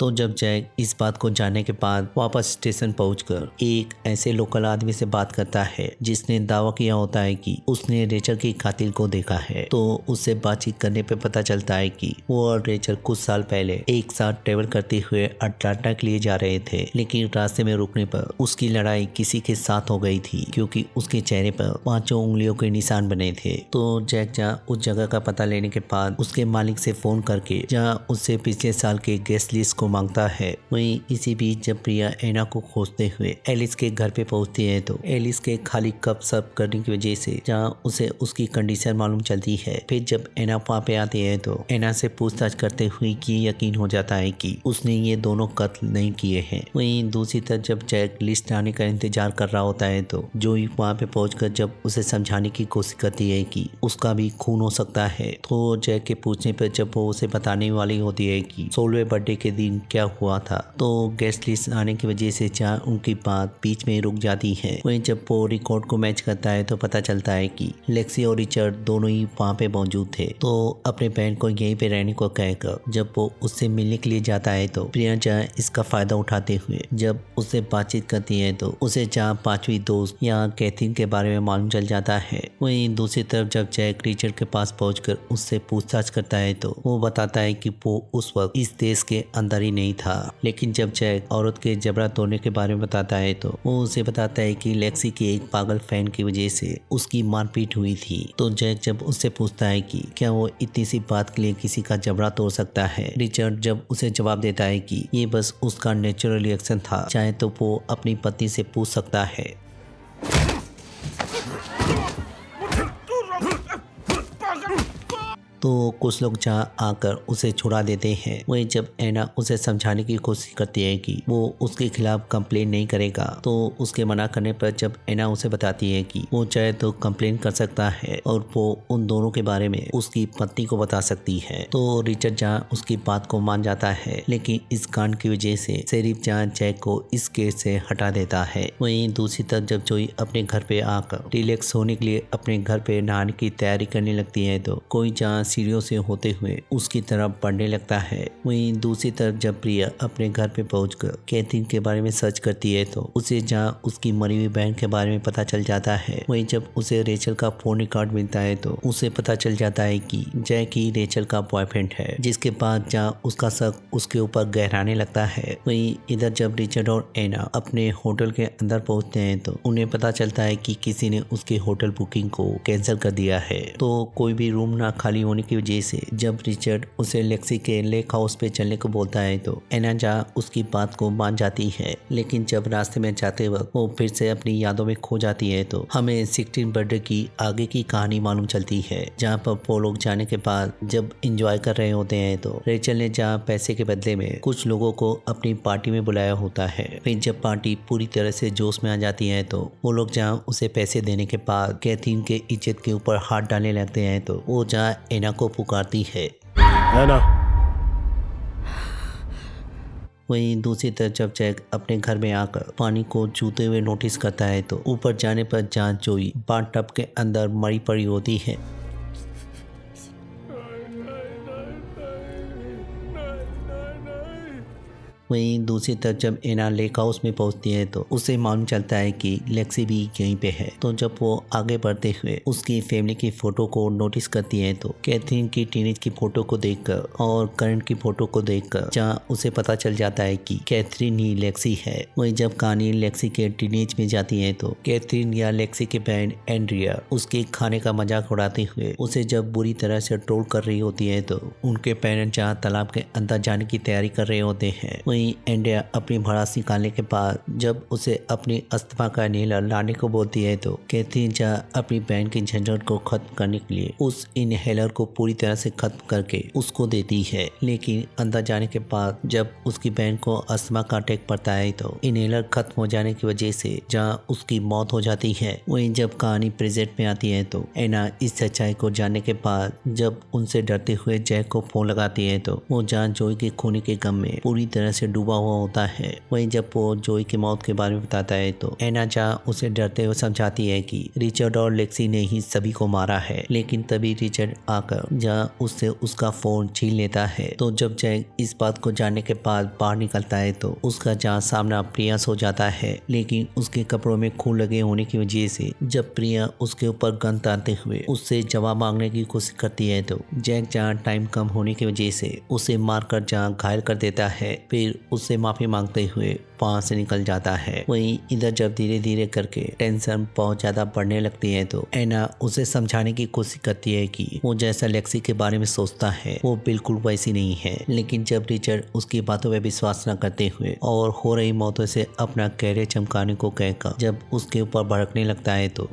Speaker 1: तो जब जैक इस बात को जानने के बाद वापस स्टेशन पहुंचकर एक ऐसे लोकल आदमी से बात करता है जिसने दावा किया होता है कि उसने रेचल की कातिल को देखा है। तो उससे बातचीत करने पे पता चलता है कि वो और रेचल कुछ साल पहले एक साथ ट्रेवल करते हुए अटलांटा के लिए जा रहे थे, लेकिन रास्ते में रुकने पर उसकी लड़ाई किसी के साथ हो गई थी क्योंकि उसके चेहरे पर 5 उंगलियों के निशान बने थे। तो जैक जहाँ उस जगह का पता लेने के बाद उसके मालिक से फोन करके जहाँ उससे पिछले साल के गेस्ट लिस्ट मांगता है। वहीं इसी बीच जब प्रिया एना को खोजते हुए एलिस के घर पे पहुंचती है तो एलिस के खाली कप सर्व करने की वजह से जहां उसे उसकी कंडीशन मालूम चलती है। फिर जब एना वहाँ पे आती है तो एना से पूछताछ करते हुए कि यकीन हो जाता है कि उसने ये दोनों कत्ल नहीं किए हैं। वहीं दूसरी तरफ जब जैक लिस्ट आने का इंतजार कर रहा होता है तो जोई वहाँ पे पहुंचकर जब उसे समझाने की कोशिश करती है कि उसका भी खून हो सकता है। तो जैक के पूछने पर जब वो उसे बताने वाली होती है कि 16वें बर्थडे के दिन क्या हुआ था तो गेस्ट लिस्ट आने की वजह से जहाँ उनकी बात बीच में रुक जाती है। वहीं जब वो रिकॉर्ड को मैच करता है तो पता चलता है कि लेक्सी और रिचर्ड दोनों ही वहाँ पे मौजूद थे। तो अपने बहन को यहीं पे रहने को कहकर जब वो उससे मिलने के लिए जाता है तो प्रिया जहाँ इसका फायदा उठाते हुए जब उससे बातचीत करती है तो उसे जहाँ 5वीं दोस्त या कैथरीन के बारे में मालूम चल जाता है। वहीं दूसरी तरफ जब जैक रिचर्ड के पास पहुंचकर उससे पूछताछ करता है तो वो बताता है कि वो उस वक्त इस देश के अंदर ही नहीं था। लेकिन जब जैक औरत के जबड़ा तोड़ने के बारे में बताता है तो वो उसे बताता है कि लेक्सी के एक पागल फैन की वजह से उसकी मारपीट हुई थी। तो जैक जब उससे पूछता है कि क्या वो इतनी सी बात के लिए किसी का जबड़ा तोड़ सकता है, रिचर्ड जब उसे जवाब देता है कि ये बस उसका नेचुरल रिएक्शन था, चाहे तो वो अपनी पत्नी से पूछ सकता है। तो कुछ लोग जहाँ आकर उसे छुड़ा देते हैं। वहीं जब एना उसे समझाने की कोशिश करती है कि वो उसके खिलाफ कंप्लेन नहीं करेगा तो उसके मना करने पर जब एना उसे बताती है कि वो चाहे तो कंप्लेन कर सकता है और वो उन दोनों के बारे में उसकी पत्नी को बता सकती है। तो रिचर्ड जहाँ उसकी बात को मान जाता है, लेकिन इस कांड की वजह से शेरिफ जहाँ जैक को इस केस से हटा देता है। वहीं दूसरी तरफ जब जोई अपने घर पे आकर रिलैक्स होने के लिए अपने घर पे नहाने की तैयारी करने लगती है तो कोई जहाँ सीढ़ियों से होते हुए उसकी तरफ बढ़ने लगता है। वहीं दूसरी तरफ जब प्रिया अपने घर पे पहुंचकर कैथरीन के बारे में सर्च करती है तो उसे जहां उसकी मरी हुई बहन के बारे में पता चल जाता है। वहीं जब उसे रेचल का फोन रिकॉर्ड मिलता है तो उसे पता चल जाता है कि जैक ही रेचल का बॉयफ्रेंड है, जिसके बाद जहां उसका शक उसके ऊपर गहराने लगता है। वहीं इधर जब रिचर्ड और एना अपने होटल के अंदर पहुंचते हैं तो उन्हें पता चलता है कि किसी ने उसके होटल बुकिंग को कैंसिल कर दिया है। तो कोई भी रूम ना खाली होने की वजह से जब रिचर्ड उसे लेक्सी के लेक हाउस पे चलने को बोलता है तो एना जा उसकी बात को मान जाती है। लेकिन जब रास्ते में जाते वक्त वो फिर से अपनी यादों में खो जाती है तो हमें 16 बर्थडे की आगे की कहानी मालूम चलती है, जहाँ पर वो लोग जाने के बाद जब एंजॉय कर रहे होते हैं तो रेचल ने जहाँ पैसे के बदले में कुछ लोगों को अपनी पार्टी में बुलाया होता है। फिर जब पार्टी पूरी तरह से जोश में आ जाती है तो वो लोग जहाँ उसे पैसे देने के बाद कैथरीन के इज्जत के ऊपर हाथ डालने लगते हैं तो वो जहाँ एना को पुकारती है।
Speaker 8: एना,
Speaker 1: वहीं दूसरी तरफ जब जैक अपने घर में आकर पानी को चूते हुए नोटिस करता है तो ऊपर जाने पर जहाँ जोई बाथ टब के अंदर मरी पड़ी होती है। वहीं दूसरी तरफ जब एना लेक हाउस में पहुंचती है तो उसे मालूम चलता है कि लेक्सी भी यहीं पे है। तो जब वो आगे बढ़ते हुए उसकी फैमिली की फोटो को नोटिस करती है तो कैथरीन की टीनेज की फोटो को देखकर और करंट की फोटो को देखकर जहाँ उसे पता चल जाता है कि कैथरीन ही लेक्सी है। वहीं जब कहानी लेक्सी के टीनेज में जाती है तो कैथरीन या लेक्सी के बहन एंड्रिया उसके खाने का मजाक उड़ाते हुए उसे जब बुरी तरह से ट्रोल कर रही होती है तो उनके पेरेंट्स जहाँ तालाब के अंदर जाने की तैयारी कर रहे होते हैं। वहीं एंड्रिया अपनी भड़ास निकालने के बाद जब उसे अपनी अस्थमा का इनहेलर लाने को बोलती है तो कैथरीन जहाँ अपनी बहन की झंझट को खत्म करने के लिए उस इनहेलर को पूरी तरह से खत्म करके उसको देती है। लेकिन अंदर जाने के बाद जब उसकी बहन को अस्थमा का अटैक पड़ता है तो इनहेलर खत्म हो जाने की वजह से जहाँ उसकी मौत हो जाती है। वहीं जब कहानी प्रेजेंट में आती है तो एना इस सच्चाई को जानने के बाद जब उनसे डरते हुए जैक को फोन लगाती है तो वो जहाँ जोई के खोने के गम में पूरी तरह से डूबा हुआ होता है। वहीं जब वो जोई की मौत के बारे में बताता है तो एना जहाँ उसे डरते हुए समझाती है कि रिचर्ड और लेक्सी ने ही सभी को मारा है। लेकिन तभी रिचर्ड आकर जहाँ उससे उसका फोन छीन लेता है। तो जब जैक इस बात को जानने के बाद बाहर निकलता है तो उसका जहाँ सामना प्रिया सो जाता है। लेकिन उसके कपड़ों में खून लगे होने की वजह से जब प्रिया उसके ऊपर गन तानते हुए उससे जवाब मांगने की कोशिश करती है तो जैक जहाँ टाइम कम होने की वजह से उसे मारकर जहाँ घायल कर देता है, फिर उससे माफी मांगते हुए वहां से निकल जाता है। वहीं इधर जब धीरे धीरे करके टेंशन बहुत ज्यादा बढ़ने लगती है तो एना उसे समझाने की कोशिश करती है कि वो जैसा लेक्सी के बारे में सोचता है वो बिल्कुल वैसी नहीं है। लेकिन जब रिचर्ड उसकी बातों पर विश्वास न करते हुए और हो रही मौतों से अपना कैरियर चमकाने को कहकर जब उसके ऊपर भड़कने लगता है तो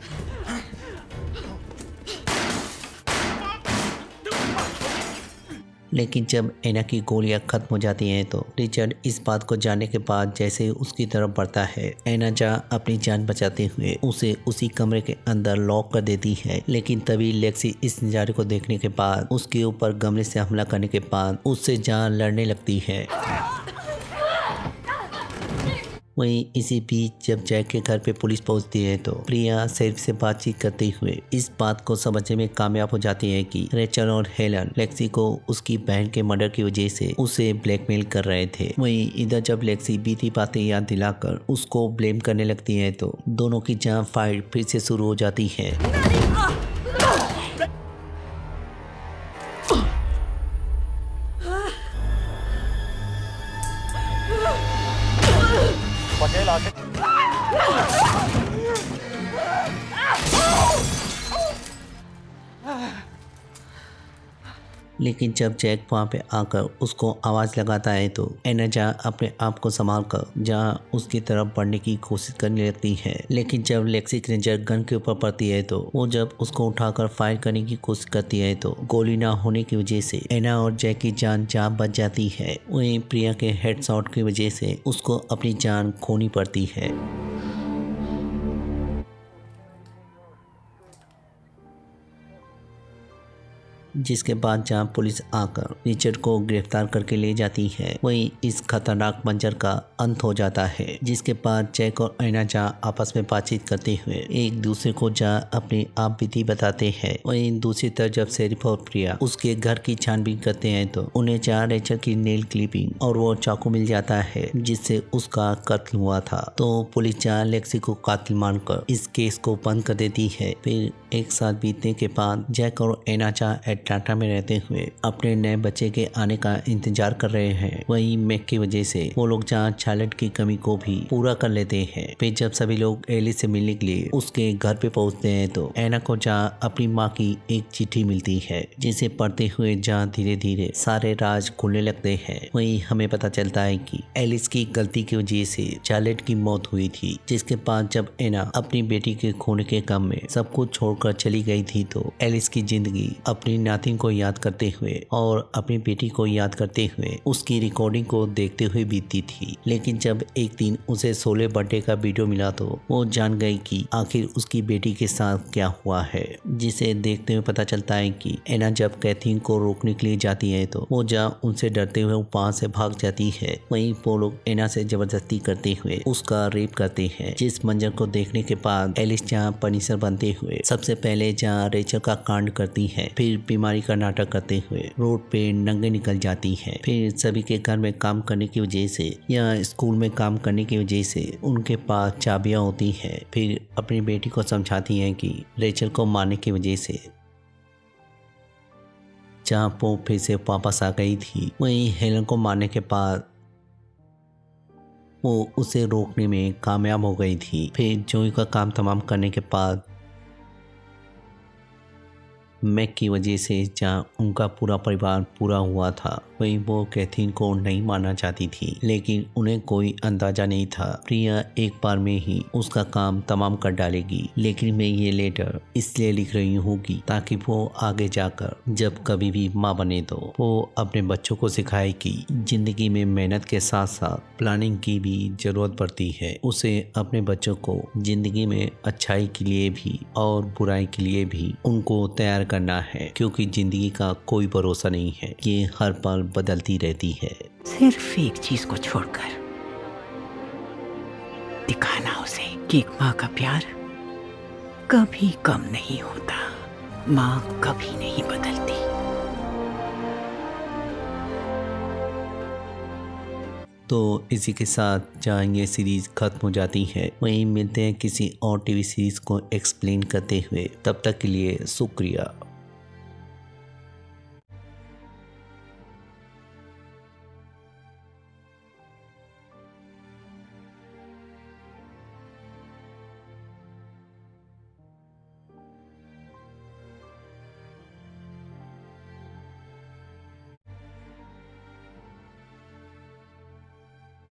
Speaker 1: लेकिन जब एना की गोलियां खत्म हो जाती हैं तो रिचर्ड इस बात को जानने के बाद जैसे उसकी तरफ बढ़ता है, एना जहाँ अपनी जान बचाते हुए उसे उसी कमरे के अंदर लॉक कर देती है। लेकिन तभी लेक्सी इस नज़ारे को देखने के बाद उसके ऊपर गमले से हमला करने के बाद उससे जहाँ लड़ने लगती है। वहीं इसी बीच जब जैक के घर पे पुलिस पहुंचती है तो प्रिया शेरिफ से बातचीत करते हुए इस बात को समझने में कामयाब हो जाती है कि रेचल और हेलन लेक्सी को उसकी बहन के मर्डर की वजह से उसे ब्लैकमेल कर रहे थे। वहीं इधर जब लेक्सी बीती बातें याद दिलाकर उसको ब्लेम करने लगती है तो दोनों की जहां फाइट फिर से शुरू हो जाती है। लेकिन जब जैक वहाँ पे आकर उसको आवाज़ लगाता है तो एना जहाँ अपने आप को संभाल कर जहाँ उसकी तरफ बढ़ने की कोशिश करने लगती है। लेकिन जब लेक्सी की नजर गन के ऊपर पड़ती है तो वो जब उसको उठाकर फायर करने की कोशिश करती है तो गोली ना होने की वजह से एना और जैक की जान जहाँ बच जाती है। वहीं प्रिया के हेडशॉट की वजह से उसको अपनी जान खोनी पड़ती है। जिसके बाद जहां पुलिस आकर रिचर्ड को गिरफ्तार करके ले जाती है, वहीं इस खतरनाक मंजर का अंत हो जाता है। जिसके बाद जैक और एना जहां आपस में बातचीत करते हुए एक दूसरे को जहां अपनी आप बीती बताते हैं, वहीं दूसरी तरफ जब शेरिफ और प्रिया उसके घर की छानबीन करते हैं तो उन्हें जहां रेचल की नेल क्लिपिंग और वो चाकू मिल जाता है जिससे उसका कत्ल हुआ था। तो पुलिस जहां लेक्सी को कातिल मानकर इस केस को बंद कर देती है। फिर एक साथ बीतने के बाद जैक और एना जहां अटलांटा में रहते हुए अपने नए बच्चे के आने का इंतजार कर रहे हैं। वहीं मैक की वजह से वो लोग जहाँ चार्लेट की कमी को भी पूरा कर लेते हैं। फिर जब सभी लोग एलिस से मिलने के लिए उसके घर पे पहुंचते हैं तो एना को जहाँ अपनी माँ की एक चिट्ठी मिलती है, जिसे पढ़ते हुए जहाँ धीरे धीरे सारे राज खुलने लगते हैं। वहीं हमें पता चलता है कि एलिस की गलती की वजह से चार्लेट की मौत हुई थी, जिसके बाद जब एना अपनी बेटी के खोने के गम में सब कुछ छोड़कर चली गई थी तो एलिस की जिंदगी अपनी नातिन को याद करते हुए और अपनी बेटी को याद करते हुए उसकी रिकॉर्डिंग को देखते हुए बीतती थी। लेकिन जब एक दिन उसे 16 बर्थडे का वीडियो मिला तो वो जान गई कि आखिर उसकी बेटी के साथ क्या हुआ है, जिसे देखते हुए पता चलता है कि एना जब कैथरीन को रोकने के लिए जाती है तो वो जहाँ उनसे डरते हुए वहां से भाग जाती है। वहीं वो लोग एना से जबरदस्ती करते हुए उसका रेप करते हैं, जिस मंजर को देखने के बाद एलिस जहाँ पनिशर बनते हुए सबसे पहले जहाँ रेचल का कांड करती है, फिर बीमारी का नाटक करते हुए रोड पे नंगे निकल जाती है। फिर सभी के घर में काम करने की वजह से या स्कूल में काम करने की वजह से उनके पास चाबियां होती हैं। फिर अपनी बेटी को समझाती हैं कि रेचल को मारने की वजह से जहाँ वो फिर से वापस आ गई थी, वहीं हेलन को मारने के बाद वो उसे रोकने में कामयाब हो गई थी। फिर जोई का काम तमाम करने के बाद मैक की वजह से जहाँ उनका पूरा परिवार पूरा हुआ था, वहीं वो कैथरीन को नहीं मारना चाहती थी, लेकिन उन्हें कोई अंदाजा नहीं था प्रिया एक बार में ही उसका काम तमाम कर डालेगी। लेकिन मैं ये लेटर इसलिए लिख रही हूँ कि ताकि वो आगे जाकर जब कभी भी माँ बने तो वो अपने बच्चों को सिखाए कि जिंदगी में मेहनत के साथ साथ प्लानिंग की भी जरूरत पड़ती है। उसे अपने बच्चों को जिंदगी में अच्छाई के लिए भी और बुराई के लिए भी उनको तैयार करना है, क्योंकि जिंदगी का कोई भरोसा नहीं है, ये हर पल बदलती रहती है।
Speaker 4: सिर्फ एक चीज को छोड़कर दिखाना उसे कि एक माँ का प्यार कभी कम नहीं होता, माँ कभी नहीं बदलती।
Speaker 1: तो इसी के साथ जहाँ ये सीरीज खत्म हो जाती है, वहीं मिलते हैं किसी और टीवी सीरीज को एक्सप्लेन करते हुए। तब तक के लिए शुक्रिया।